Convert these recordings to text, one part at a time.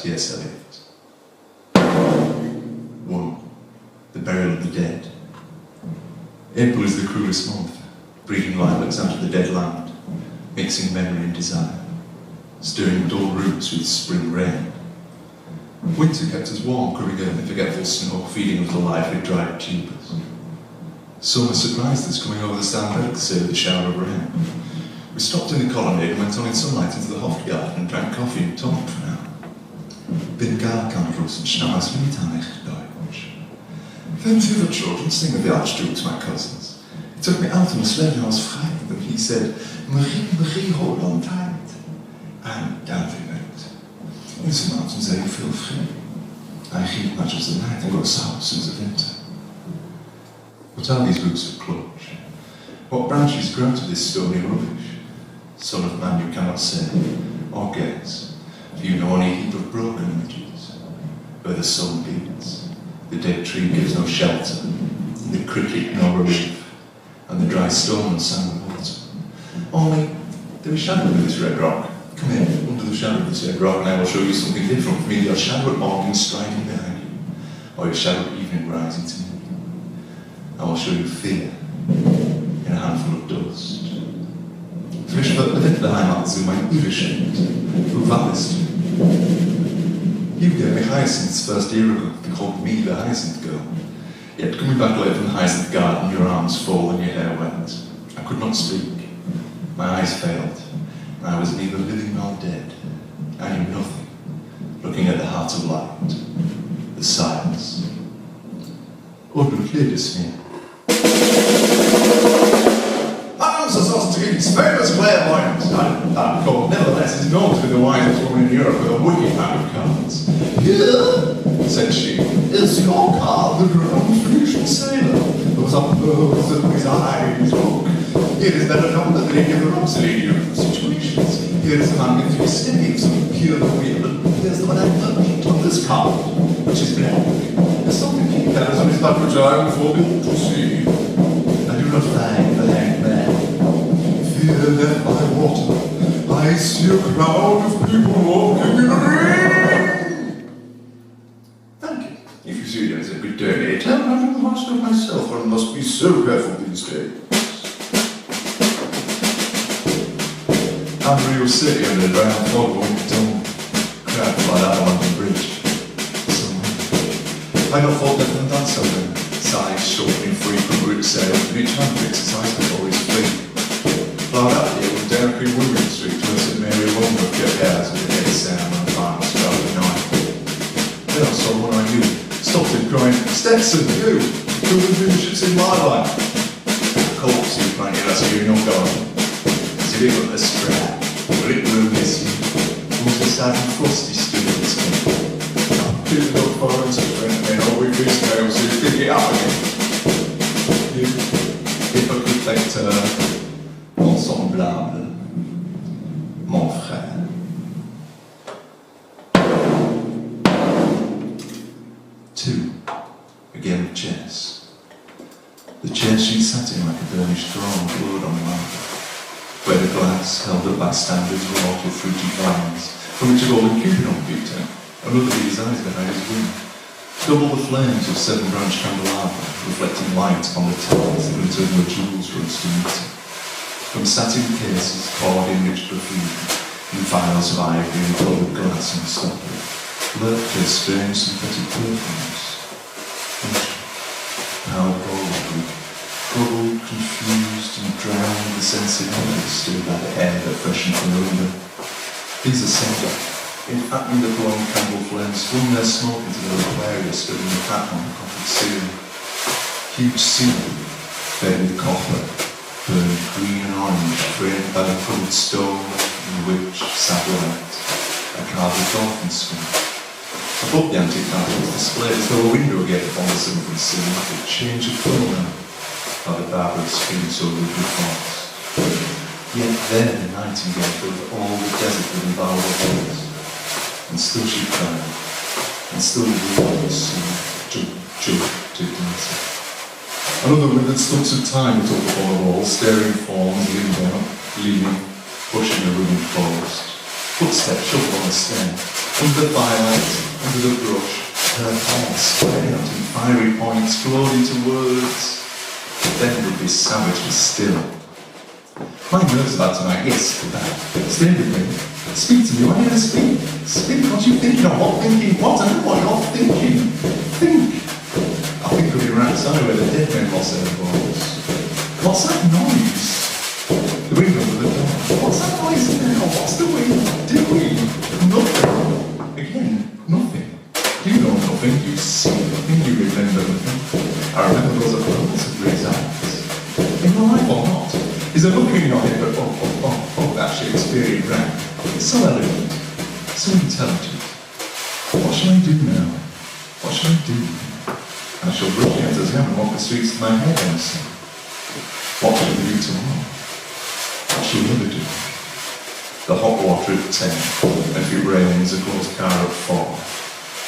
T.S. Eliot. 1. The burial of the dead. April is the cruelest month, breeding lilacs out of the dead land, mixing memory and desire, stirring dull roots with spring rain. Winter kept us warm, coming in the forgetful snow, feeding us alive with dried tubers. Summer surprised us, coming over the Sandberg to with a shower of rain. We stopped in the colonnade and went on in sunlight into the Hofgarten and drank coffee and talked for an hour. Bin gar kein Russ und Schnauz wie nicht Deutsch. Then the other children sing with the Archduke to my cousins. He took me out on a sled and I was frightened, and he said, Marie, Marie, hold on tight. And down they went. In the mountains there you feel free. I heat much as the night and got sour since the winter. What are these roots of clutch? What branches grow to this stony rubbish? Son of man, you cannot say, or guess. Do you know any heap of broken images? Where the sun beats, the dead tree gives no shelter, the cricket no relief, and the dry stone no sound of water. Only, there is shadow in this red rock. Come here, under the shadow of this red rock, and I will show you something different from either your shadow at morning striding behind you, or your shadow at evening rising to meet you. I will show you fear in a handful of dust. Frisch wird der Heimat zu mein Überschritt. Who valleys to? You gave me Hyacinth's first year ago, and called me the Hyacinth girl. Yet coming back later from the Hyacinth garden, your arms fall and your hair wet. I could not speak. My eyes failed. And I was neither living nor dead. I knew nothing. Looking at the heart of light, the silence. Unbekleedes mir. He's famous clairvoyant, and that court nevertheless is known to be the wisest woman in Europe with a wicked hand of cards. Here, said she, is your card the drowned Phoenician sailor. Those are pearls that his eyes look. Here is better known than any of the Rhapsody in European situations. Here is the man with 3 staves, here the wheel, and here's the one I merchant on this card, which is black. There's something he has on his back which I am forbidden to see. I do not find the hanged man. Here led by water, I see a crowd of people walking in a ring. Thank you. If you see it as a good day, tell me I'm the master of myself, one must be so careful these days. Andrew City under the ground fog won't don't crowd like that on London Bridge. So, I not thought better than that something. Size short and free from root sales, and each hand exercise was always free. Loud out here with Derek in Woodman Street to St Mary Longwood kept hours with the head sound on the farm throughout the night. Then I saw one I knew, stopped him crying, Stetson, you! Who was doing shits in my life? Of course, he pointed us here in your garden. Did it look a strap? Will it bloom this year? Was the sad and frosty still in its skin? I'm picking up phones of friends and all with his nails, so you pick it up again. You, if I could take ensemblable, mon frère. Two, a game of chess. The chair she sat in like a burnished throne glowed on the marble, where the glass, held up by standards wrought with fruity vines, from which a golden cupid on peeped out, and looked at his eyes behind his wing. Double the flames of 7-branched candelabra, reflecting light upon the tiles that glittered where jewels rose to meet it. From satin cases, poured in rich perfume, and files of ivory and coloured glass and stopper, lurked their strange synthetic perfumes. Powerful, troubled, confused, and drowned the sensibilities stirred by the air that freshened from the window. These assembled, in fattening the glowing candle flames, flung their smoke into the aquarius stood in the pattern on the coppered ceiling. Huge ceiling, fed with copper, burned green and orange, framed by the coloured stone in which sat light, a carved dolphin skin. Above the antique mantel was displayed as though a window gate upon the silver ceiling could change of colour now, by the barbarous skin so rudely forced. Yet there the nightingale filled all the desert with inviolable voice, and still she cried, and still the wind was singing, jump, to dancing. Another withered stumps of time looked up upon the wall, staring forms, leaning, pushing a ruined forest. Footsteps shuffled on the stair, Under the firelight, under the brush, her hair spread out in fiery points, flowed into words. Then would be savagely still. My nerves about tonight, yes, bad. Stay with me. Speak to me, why don't I speak? Speak what you're thinking of, what thinking, what I know what you're thinking. Think. I think of your outside where the dead men lost their voice. What's that noise? The wind over the door. What's that noise now? What's the wind doing? Nothing. Again, nothing. You know nothing, you see nothing, you remember nothing. I remember those applause of recites. In your life or not? Is there looking on it, but that Shakespearean rap? It's so elegant, so intelligent. What shall I do now? What shall I do? I shall rush out as young and walk the streets with my head on the sun. What shall we do tomorrow? What shall we ever do? The hot water at 10, and if it rains, a closed car at 4.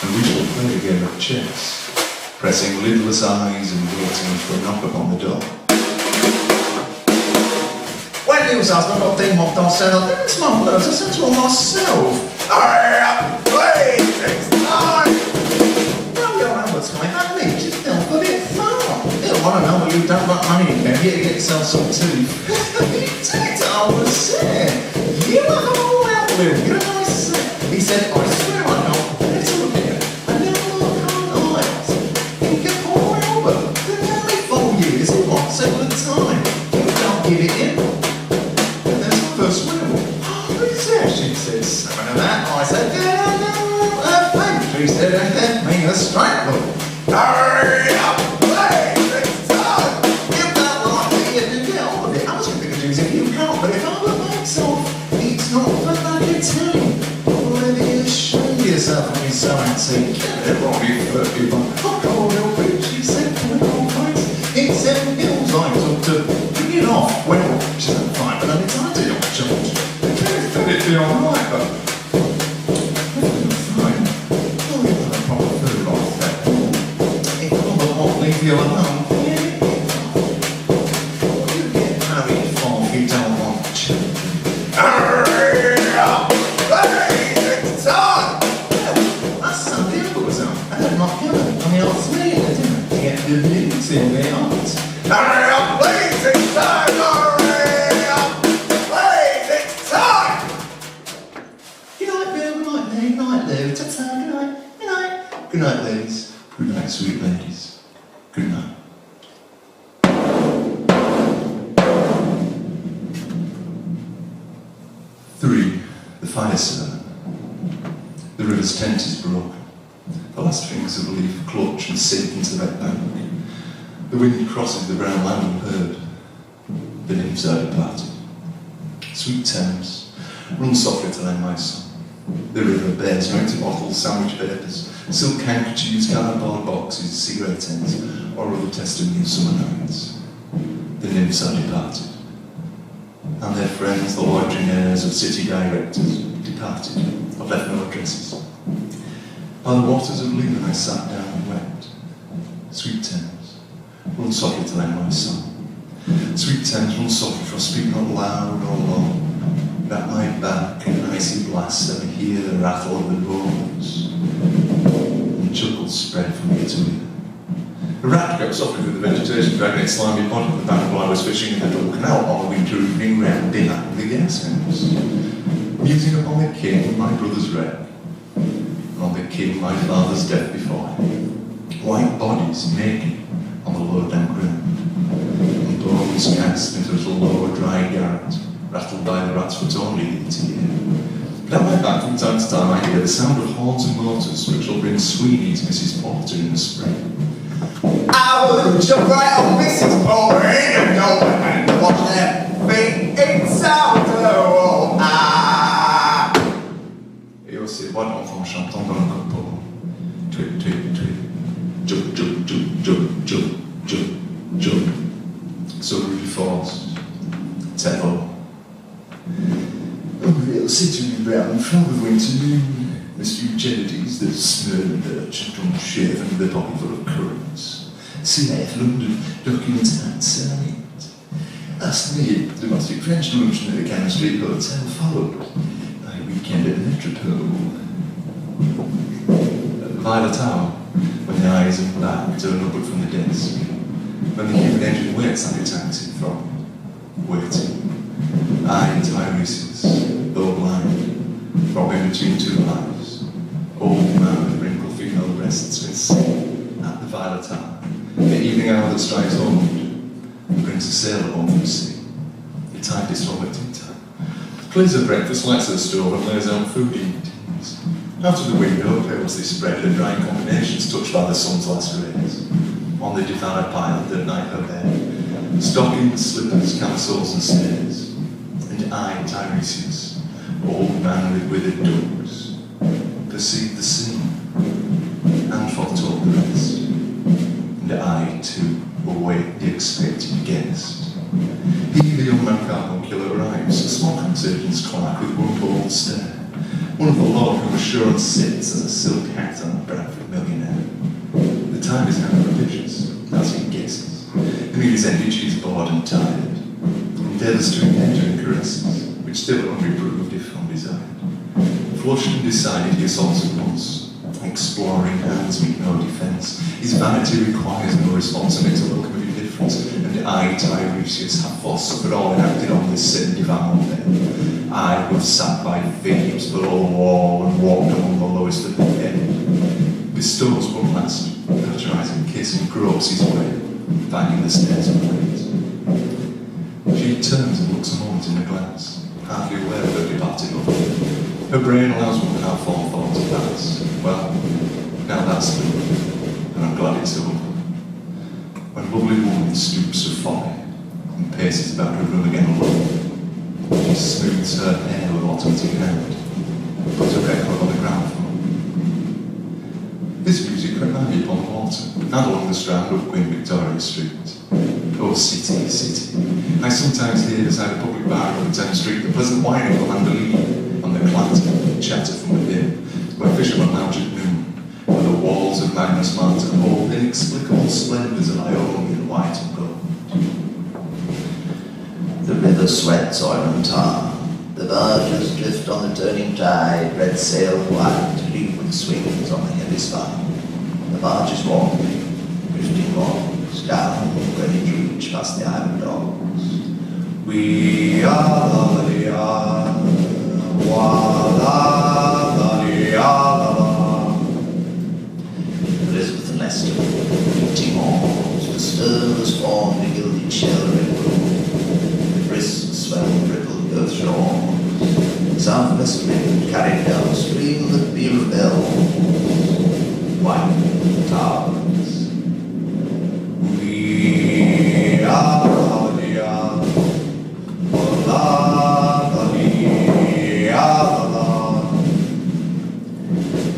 And we shall play a game of chess, pressing lidless eyes and waiting for a knock upon the door. When you was asking what they mocked ourselves, I didn't smell words, I said to myself, hurry up, please, it's time! Well, your Albert's coming back, me, just don't put it far. You don't want to know what you've done about money, you can get yourself some tea. You did, I was saying. You are all out with, you know what I said? He said, I swear I know, let's look at it. I never look on eyes. In Keppel, Albert, for nearly 4 years, it wants all the time. You can't give it in. First will. Oh, what is that? She said, something of that. I said, thanks. She said, ain't that me a straight one? Hurry up, please, it's time. You don't like me, you can get on with it. I was going to do if you can't, but if I would make myself, it's not fun like a team. Already ashamed yourself when you so antique. Get it wrong, you 31. Oh, God, little bitch, she said, point on face. It said, feels like up to bring it off. Well, she said, fine, but only time to do. It'd be alright, but fine. Oh, you've got a proper food like that. If Robert won't leave you alone, you get married for if you don't want children. Hurry up! Please, it's time! That's Sunday I was on. I had my killer on the old swing, didn't I? To get good news in the arms. Hurry up, please, it's time! Good night, ladies. Good night, sweet ladies. Good night. 3. The fire sermon. The river's tent is broken. The last fingers of a leaf clutch and sink into the red bank. The wind crosses the brown land unheard. The nymphs are departed. Sweet Thames, run softly to lend my song. The river bears no empty bottles, sandwich papers, silk handkerchiefs, cardboard boxes, cigarette ends, or other testimony of summer nights. The nymphs are departed. And their friends, the loitering heirs of city directors, departed, have left no addresses. By the waters of Leman I sat down and wept. Sweet Thames, run softly to lend my song. Sweet Thames, run softly, for I speak not loud or low. At my back, an icy blast, and I hear the rattle of the roads. And chuckles spread from ear to ear. A rat crept softly through the vegetation, dragging its slimy body up the bank while I was fishing in the dull canal on a winter evening round dinner with the gas house. Musing upon the king, my brother's wreck, and on the king, my father's death before him. White bodies naked on the low damp ground, and bones cast into a little lower dry garret, rattled by the rat's foot only into the air. But at my back from time to time I hear the sound of horns and motors which will bring Sweeney to Mrs. Porter in the spring. I would jump right on Mrs. Porter in a door and watch them beat inside the wall. Ah! Et aussi voix d'enfant chantant dans le copeau. Tweet, tweet, tweet. Jump, jump, jump, jump, jump, jump, jump. So really fast. Tempo. Real sitting brown from the winter noon, the stew Kennedys, the Smyrna birch, and unshaven with a pocket full of currants. CF London documents outside. Last night, domestic French luncheon at the Cannon Street Hotel followed by a weekend at the Metropole. At the Violet Tower, when the eyes and back turn upward from the desk, when the human engine waits like a taxi from waiting, I, Tiresias, though blind, robbing between two lives, old man with wrinkled female breasts with sin, at the Violet Tower, the evening hour that strikes home, brings a sailor home from sea, the typist from waiting time, clears her breakfast, lights her stove, and lays out food in tins. Out of the window, palely spread her dry combinations touched by the sun's last rays. On the divan pile that night her bed, stockings, slippers, camisoles and snares. And I, Tiresias, old man with withered ducks, perceived the scene and foretold the rest. And I, too, await the expected guest. He, the young man carbuncular, arrives, a small surgeon's clerk with one bold stare. One of the lot who assurance sits as a silk hat on a Bradford millionaire. The time is now propitious, as he guesses. The meal is ended, she is bored and tired. Endeavours to engage her in caresses, which still are unreproved if undesired. Flushed and decided, he assaults at once. Exploring hands meet no defence. His vanity requires no response amidst a welcome of indifference. And I, Tiresias, have suffered all enacted on this sin divine bed. I, who have sat by Thebes below the wall and walked among the lowest of the dead, bestows one last patronizing kiss and gropes his way, finding the stairs and ways. She turns and looks a moment in the glass, hardly aware of her departed lover. Her brain allows one to have forethought to pass. Well, now that's through, and I'm glad it's over. When a lovely woman stoops her folly and paces about her room again alone, she smooths her hair with automatic hand, puts a record on the ground floor. This music reminds me upon the water, and along the strand of Queen Victoria Street. Oh, city, city. I sometimes hear beside a public bar on the Thames Street the pleasant whining of a mandolin and the clatter and chatter from within, where fishermen lounge at noon, where the walls of Magnus Martin hold inexplicable splendours of Ione in white and gold. The river sweats oil and tar. The barges drift on the turning tide, red sail white, leeward swings on the heavy spine. The barges walk, drifting logs, down Greenwich Reach past the Iron Dogs. We are the Elizabeth and Leicester, meeting oars, the sterners formed a gilded sheltering room. The brisk swell rippled both shores. Southwest wind carried downstream the peal of bells. White towers. We are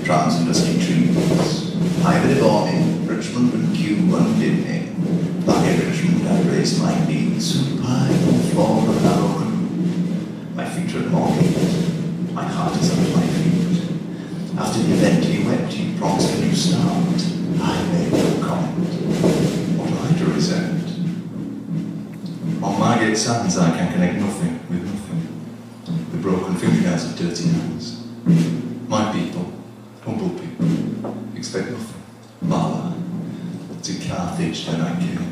trans-dusty trees, Ivy Borning, Richmond and Kew and Dibney. Back in Richmond I raised my knees, supine on the floor of a narrow room. My feet are morning, my heart is under my feet. After the event he wept, he promised a new start. I made no comment. What am I to resent? On Margate's hands I can connect nothing with nothing. The broken fingernails of dirty hands. My people, humble people, expect nothing. Vala, to Carthage then I came.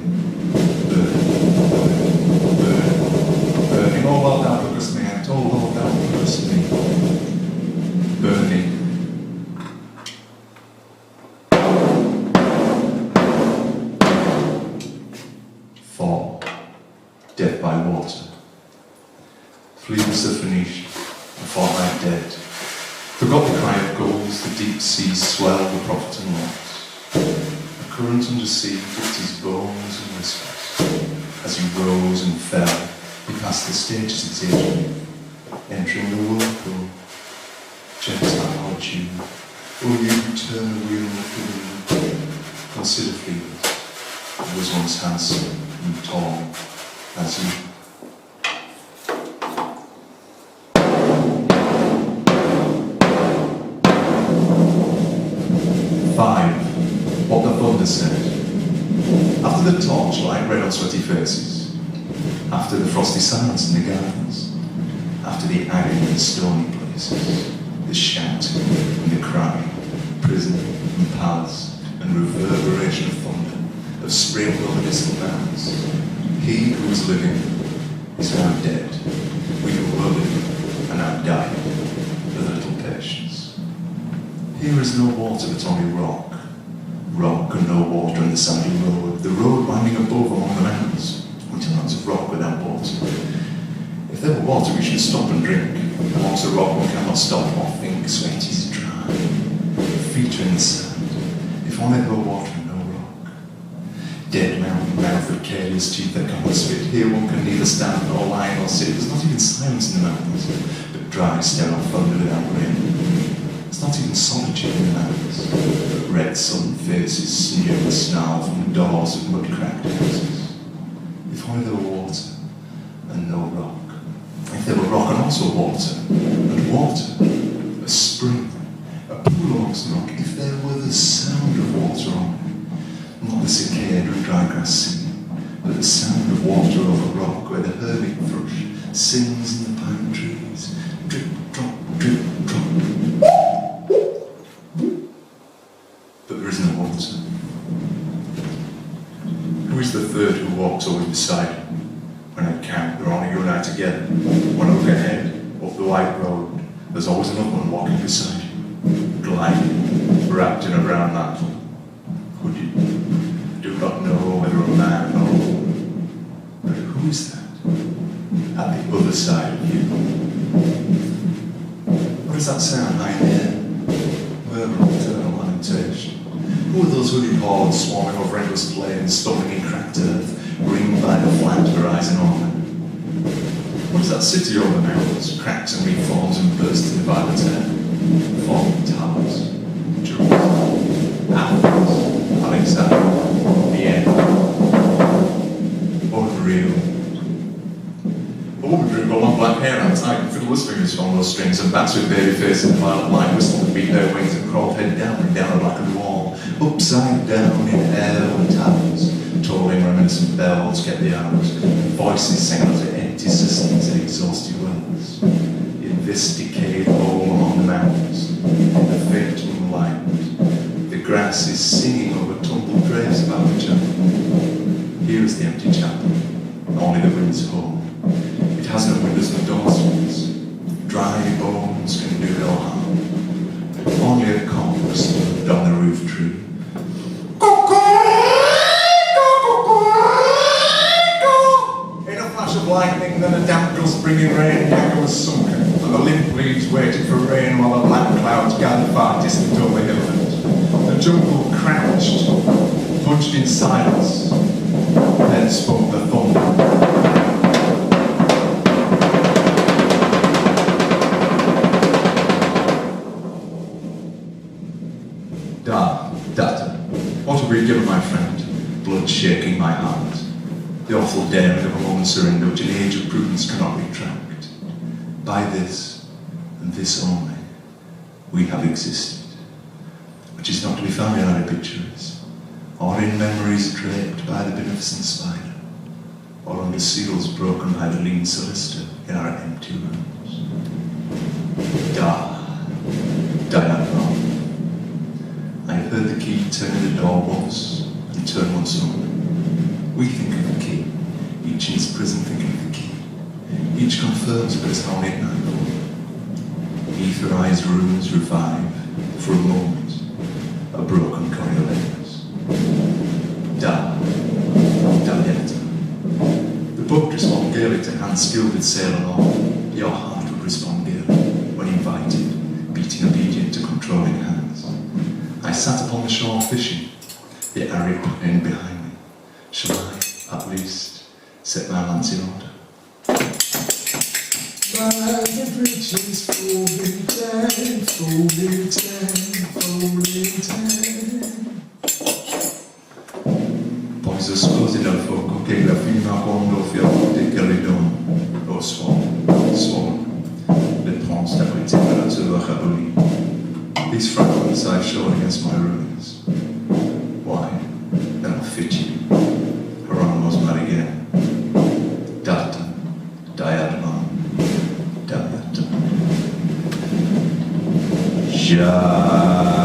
Burning all out thou lookest me, and all out thou lookest me. Burning. Fall. Death by water. Flees the Phoenician, a fortnight dead. Forgot the cry of gulls, the deep seas swell the profit and loss. A current under sea picked his bones and whispers. As he rose and fell, he passed the stages at age, entering the whirlpool. Gentile Jew, O you who turn the wheel of the wind, consider Phoebus, who was once handsome and tall as you. 5. What the thunder said. After the torchlight red on sweaty faces, after the frosty silence in the gardens, after the agony in stony places, the shouting and the crying, prison and palace and reverberation of thunder, of spring over distant mountains. He who was living is now dead. We who were living are now dying with a little patience. Here is no water but only rock. Rock and no water on the sandy road, the road winding above among the mountains, which are lots of rock without water. If there were water, we should stop and drink. Amongst the rock, one cannot stop or think. Sweat is dry, feet are in the sand. If only there were water and no rock. Dead mountain mouth with careless teeth that cannot spit. Here one can neither stand nor lie nor sit. There's not even silence in the mountains, but dry, sterile thunder without rain. There's not even solitude in the mountains, but red sullen faces sneer and snarl from the doors of mud-cracked houses. If only there were water and no rock. If there were rock and also water, a spring, a pool amongst the rock, if there were the sound of water on it, not the cicada and dry grass singing, but the sound of water over rock where the hermit thrush sings in the pine trees, drip, drop, drip, drop. But there is no water. Who is the third who walks always beside him? When I count, they're only you and I together. When I look ahead, up the white road, there's always another one walking beside you, gliding, wrapped in a brown mantle. Could you? I do not know whether a man or a woman. But who is that? At the other side of you. What does that sound high in the air? Murmur of eternal lamentation. Who are those hooded hordes swarming over endless plains, stumbling in cracked earth, ringed by the flat horizon ornament? What is that city over the mountains, cracks and reforms and bursts in the violet air? Falling towers, Jerusalem, Athens, Alexandria, Vienna. Unreal. A woman drew her long black hair out tight and fiddled fingers on those strings, and bats with baby faces and violet light whistled and beat their wings and crawled head down and down a blackened wall, upside down in air and towers. Tolling reminiscent bells kept the hours, voices sang out of empty systems and exhausted wells. In this decayed hole among the mountains, in the faint moonlight, the grass is singing over tumbled graves about the chapel. Here is the empty chapel, only the wind's home. It has no windows nor door swings. Dry bones can do no harm. Only a cock stood on the roof tree. Of lightning, then a damp gust bringing rain, the anchor was sunken, and the limp leaves waited for rain while the black clouds gathered far distant over the hills. The jungle crouched, bunched in silence, then spoke the thunder. Data, what have we given my friend? Blood shaking my heart. The awful daring of a moment's surrender which an age of prudence cannot retract. By this, and this only, we have existed, which is not to be found in our pictures, or in memories draped by the beneficent spider, or under seals broken by the lean solicitor in our empty rooms. Diana. I have heard the key turn in the door once, and turn once more. We think of the key, each in his prison thinking of the key. Each confirms but is only at nightfall. Etherized rooms revive, for a moment, a broken Coriolanus. Dieta. The boat responded gaily to hands skilled with sail and all. Your heart would respond gaily when invited, beating obedient to controlling hands. I sat upon the shore fishing, the arid plain behind me. Shall I, at least, set my lance in order? By the bridges folding ten, folding ten, folding ten. Poi sospesi dal fuoco che la fino a quando fiocchi che le donne, lo suono, le prince d'après température abolie. These fragments I showed against my ruins. Why? Then I'll fit you. Hieronymus mad again. Diadema. Eliot.